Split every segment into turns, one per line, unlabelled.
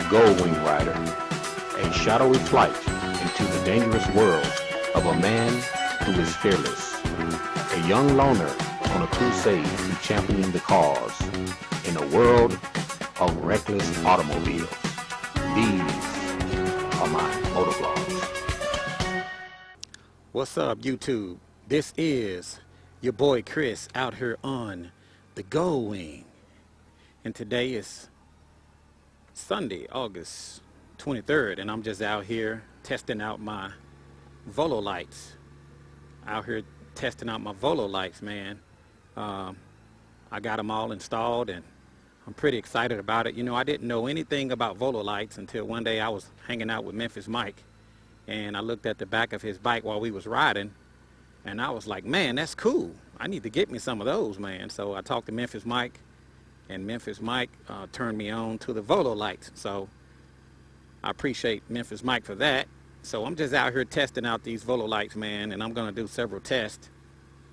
Gold Wing Rider, a shadowy flight into the dangerous world of a man who is fearless, a young loner on a crusade to champion the cause in a world of reckless automobiles. These are my motovlogs.
What's up, YouTube? This is your boy Chris out here on the Gold Wing, and today is Sunday, August 23rd, and I'm just out here testing out my Vololights. Out here testing out my Vololights, man. I got them all installed, and I'm pretty excited about it. You know, I didn't know anything about Vololights until one day I was hanging out with Memphis Mike, and I looked at the back of his bike while we was riding, and I was like, man, that's cool. I need to get me some of those, man. So I talked to Memphis Mike, and Memphis Mike turned me on to the Vololights. So I appreciate Memphis Mike for that. So I'm just out here testing out these Vololights, man, and I'm going to do several tests.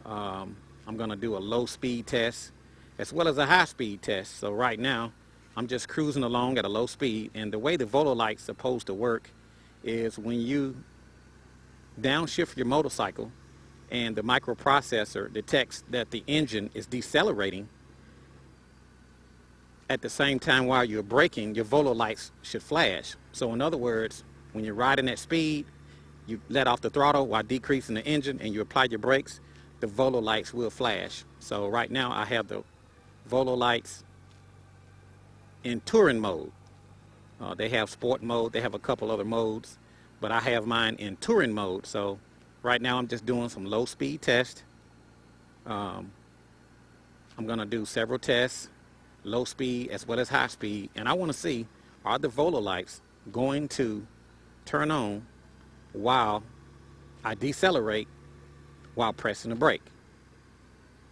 I'm going to do a low speed test as well as a high speed test. So right now I'm just cruising along at a low speed, and the way the Vololight's supposed to work is when you downshift your motorcycle and the microprocessor detects that the engine is decelerating at the same time while you're braking, your Vololights should flash. So in other words, when you're riding at speed, you let off the throttle while decreasing the engine and you apply your brakes, the Vololights will flash. So right now I have the Vololights in touring mode. They have sport mode, they have a couple other modes, but I have mine in touring mode. So right now I'm just doing some low speed tests. I'm gonna do several tests, low speed as well as high speed, and I want to see, are the Vololights going to turn on while I decelerate while pressing the brake.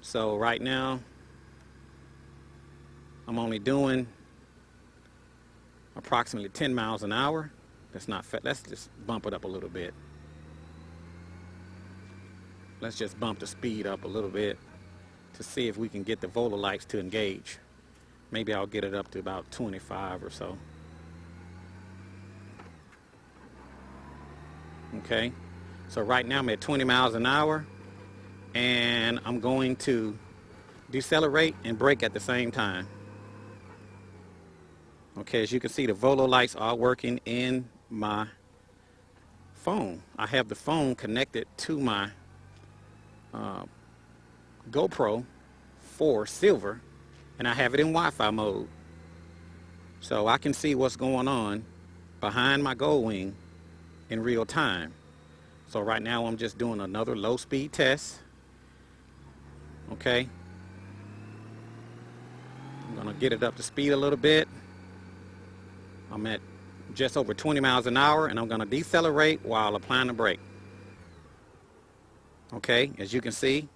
So right now I'm only doing approximately 10 miles an hour. That's not fast. Let's just bump it up a little bit. Let's just bump the speed up a little bit to see if we can get the Vololights to engage. Maybe I'll get it up to about 25 or so. Okay, so right now I'm at 20 miles an hour, and I'm going to decelerate and brake at the same time. Okay, as you can see, the Vololights are working in my phone. I have the phone connected to my GoPro 4 Silver, and I have it in Wi-Fi mode. So I can see what's going on behind my Gold Wing in real time. So right now I'm just doing another low speed test. Okay, I'm gonna get it up to speed a little bit. I'm at just over 20 miles an hour, and I'm gonna decelerate while applying the brake. Okay, as you can see,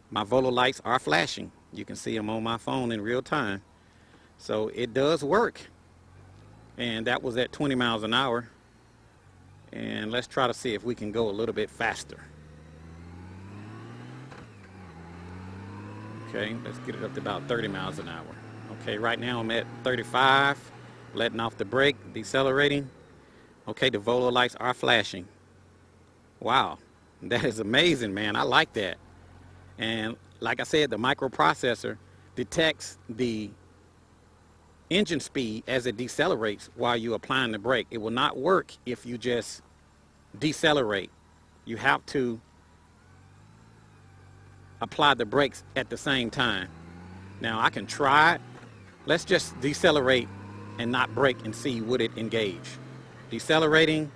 my Vololights are flashing. You can see them on my phone in real time. So it does work, and that was at 20 miles an hour. And let's try to see if we can go a little bit faster. Okay, let's get it up to about 30 miles an hour. Okay, right now I'm at 35, letting off the brake, decelerating. Okay, the Vololights are flashing. Wow, that is amazing, man. I like that. And like I said, the microprocessor detects the engine speed as it decelerates while you're applying the brake. It will not work if you just decelerate. You have to apply the brakes at the same time. Now I can try it. Let's just decelerate and not brake and see would it engage. Decelerating,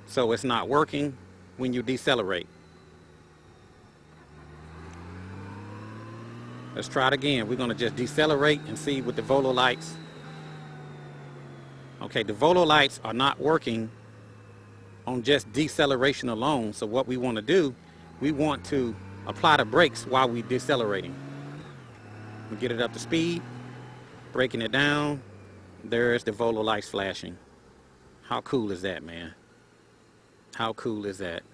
so it's not working when you decelerate. Let's try it again. We're gonna just decelerate and see with the Vololights. Okay, the Vololights are not working on just deceleration alone. So what we want to do, we want to apply the brakes while we're decelerating. We get it up to speed, breaking it down. There's the Vololights flashing. How cool is that, man? How cool is that?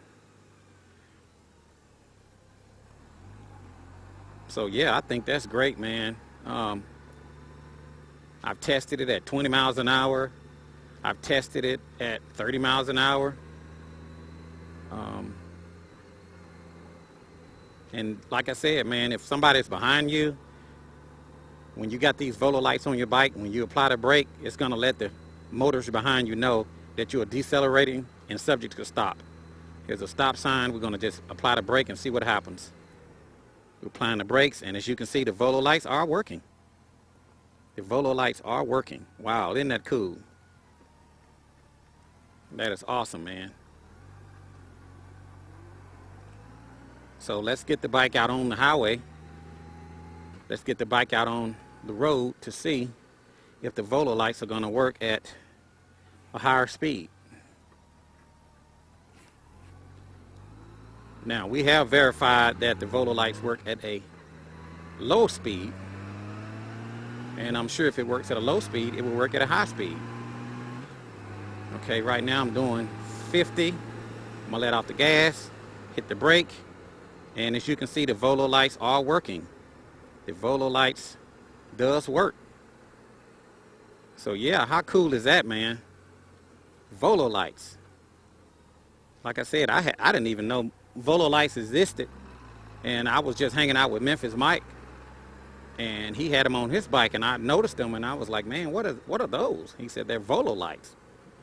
So yeah, I think that's great, man. I've tested it at 20 miles an hour. I've tested it at 30 miles an hour. And like I said, man, if somebody's behind you, when you got these Vololights on your bike, when you apply the brake, it's going to let the motors behind you know that you are decelerating and subject to stop. Here's a stop sign. We're going to just apply the brake and see what happens. We're applying the brakes, and as you can see, the Vololights are working. The Vololights are working. Wow, isn't that cool? That is awesome, man. So let's get the bike out on the highway. Let's get the bike out on the road to see if the Vololights are going to work at a higher speed. Now, we have verified that the Vololights work at a low speed, and I'm sure if it works at a low speed, it will work at a high speed. Okay, right now I'm doing 50. I'm gonna let off the gas, hit the brake, and as you can see, the Vololights are working. The Vololights does work. So yeah, how cool is that, man? Vololights. Like I said, I didn't even know Vololights existed, and I was just hanging out with Memphis Mike, and he had them on his bike, and I noticed them, and I was like, man, what are those? He said they're Vololights.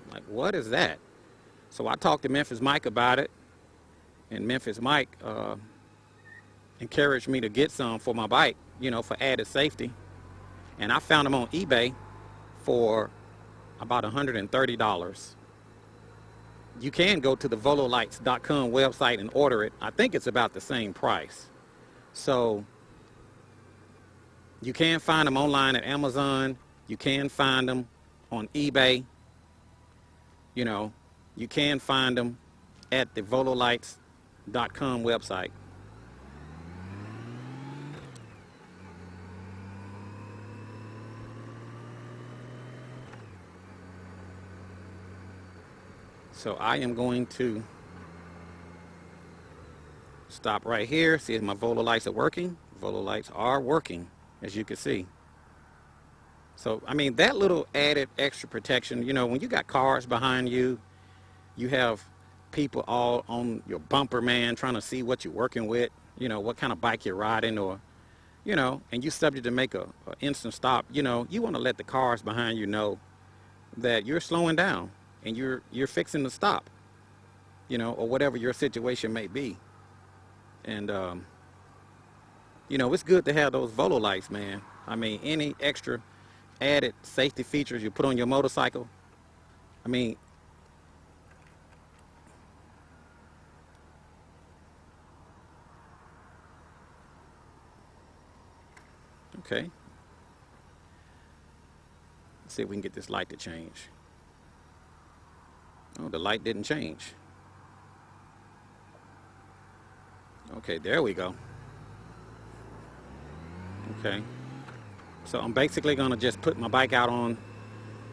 I'm like, what is that? So I talked to Memphis Mike about it, and Memphis Mike encouraged me to get some for my bike, you know, for added safety. And I found them on eBay for about $130. You can go to the Vololights.com website and order it. I think it's about the same price. So you can find them online at Amazon. You can find them on eBay. You know, you can find them at the Vololights.com website. So I am going to stop right here, see if my Vololights are working. Vololights are working, as you can see. So, I mean, that little added extra protection, you know, when you got cars behind you, you have people all on your bumper, man, trying to see what you're working with, you know, what kind of bike you're riding, or, you know, and you're subject to make a instant stop. You know, you want to let the cars behind you know that you're slowing down and you're fixing to stop, you know, or whatever your situation may be. And, you know, it's good to have those Vololights, man. I mean, any extra added safety features you put on your motorcycle, I mean, okay. Let's see if we can get this light to change. Oh, the light didn't change. Okay, there we go. Okay. So I'm basically going to just put my bike out on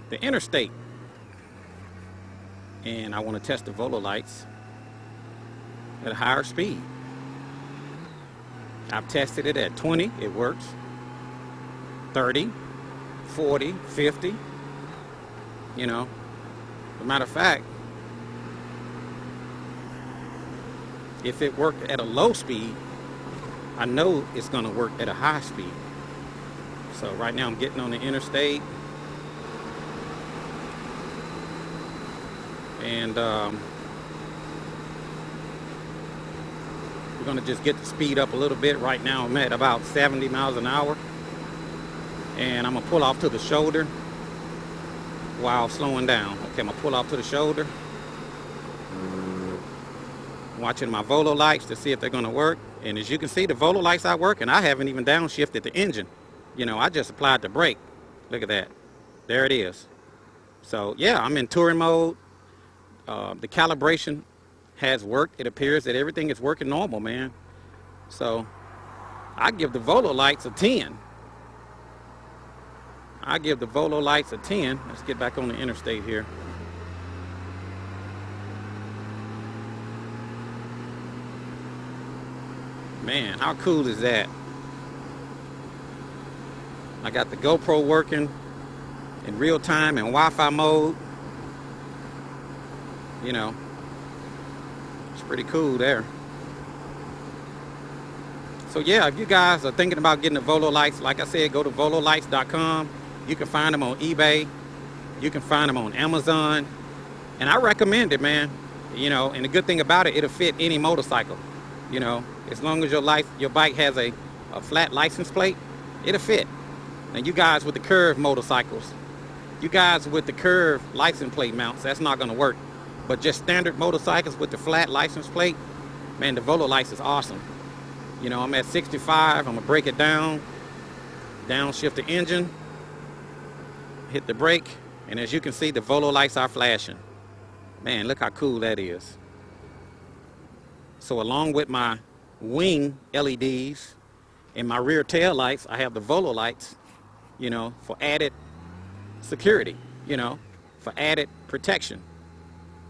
the interstate. And I want to test the Vololights at a higher speed. I've tested it at 20, it works. 30, 40, 50. You know, as a matter of fact, if it worked at a low speed, I know it's going to work at a high speed. So right now I'm getting on the interstate, and we're going to just get the speed up a little bit. Right now I'm at about 70 miles an hour, and I'm going to pull off to the shoulder while slowing down. Okay, I'm going to pull off to the shoulder, watching my Vololights to see if they're going to work. And as you can see, the Vololights are working. I haven't even downshifted the engine. You know, I just applied the brake. Look at that. There it is. So yeah, I'm in touring mode. The calibration has worked. It appears that everything is working normal, man. So I give the Vololights a 10. I give the Vololights a 10. Let's get back on the interstate here. Man, how cool is that? I got the GoPro working. in real time and Wi-Fi mode. You know, it's pretty cool there. So yeah, if you guys are thinking about getting the Vololights, like I said, go to Vololights.com. You can find them on eBay. You can find them on Amazon. And I recommend it, man. You know, and the good thing about it, it'll fit any motorcycle. You know, as long as your bike has a flat license plate, it'll fit. And you guys with the curved motorcycles, you guys with the curved license plate mounts, that's not going to work. But just standard motorcycles with the flat license plate, man, the Vololights is awesome. You know, I'm at 65. I'm going to break it down. Downshift the engine. Hit the brake. And as you can see, the Vololights are flashing. Man, look how cool that is. So along with my wing LEDs and my rear tail lights, I have the Vololights, you know, for added security, you know, for added protection.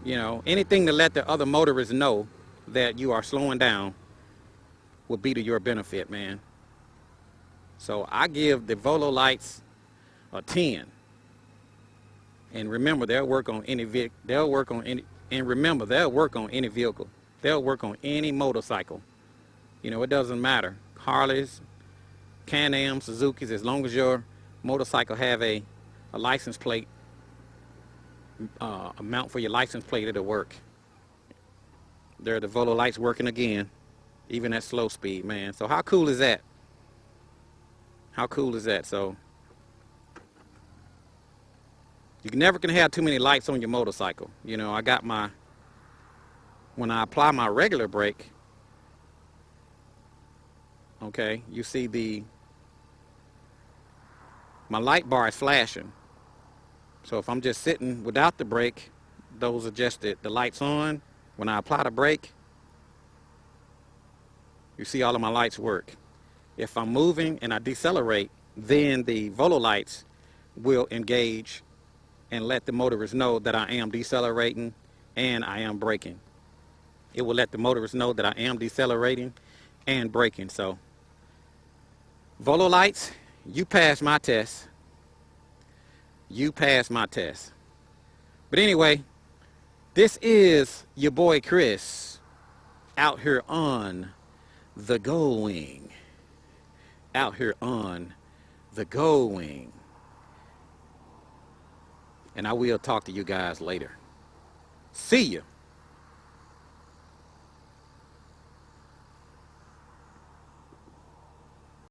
You know, anything to let the other motorists know that you are slowing down will be to your benefit, man. So I give the Vololights a 10. And remember, they'll work on any vehicle. They'll work on any vehicle. They'll work on any motorcycle. You know, it doesn't matter. Harleys, Can-Am, Suzuki's, as long as your motorcycle have a license plate, a mount for your license plate, it'll work. There are the Vololights working again, even at slow speed, man. So how cool is that? How cool is that? So you never can have too many lights on your motorcycle. You know, I got my, when I apply my regular brake, okay, you see my light bar is flashing. So if I'm just sitting without the brake, those are just the lights on. When I apply the brake, you see all of my lights work. If I'm moving and I decelerate, then the Vololights will engage and let the motorist know that I am decelerating and I am braking. It will let the motorist know that I am decelerating and braking. So, Vololights, you passed my test. You passed my test. But anyway, this is your boy Chris out here on the Going. Out here on the Going. And I will talk to you guys later. See ya.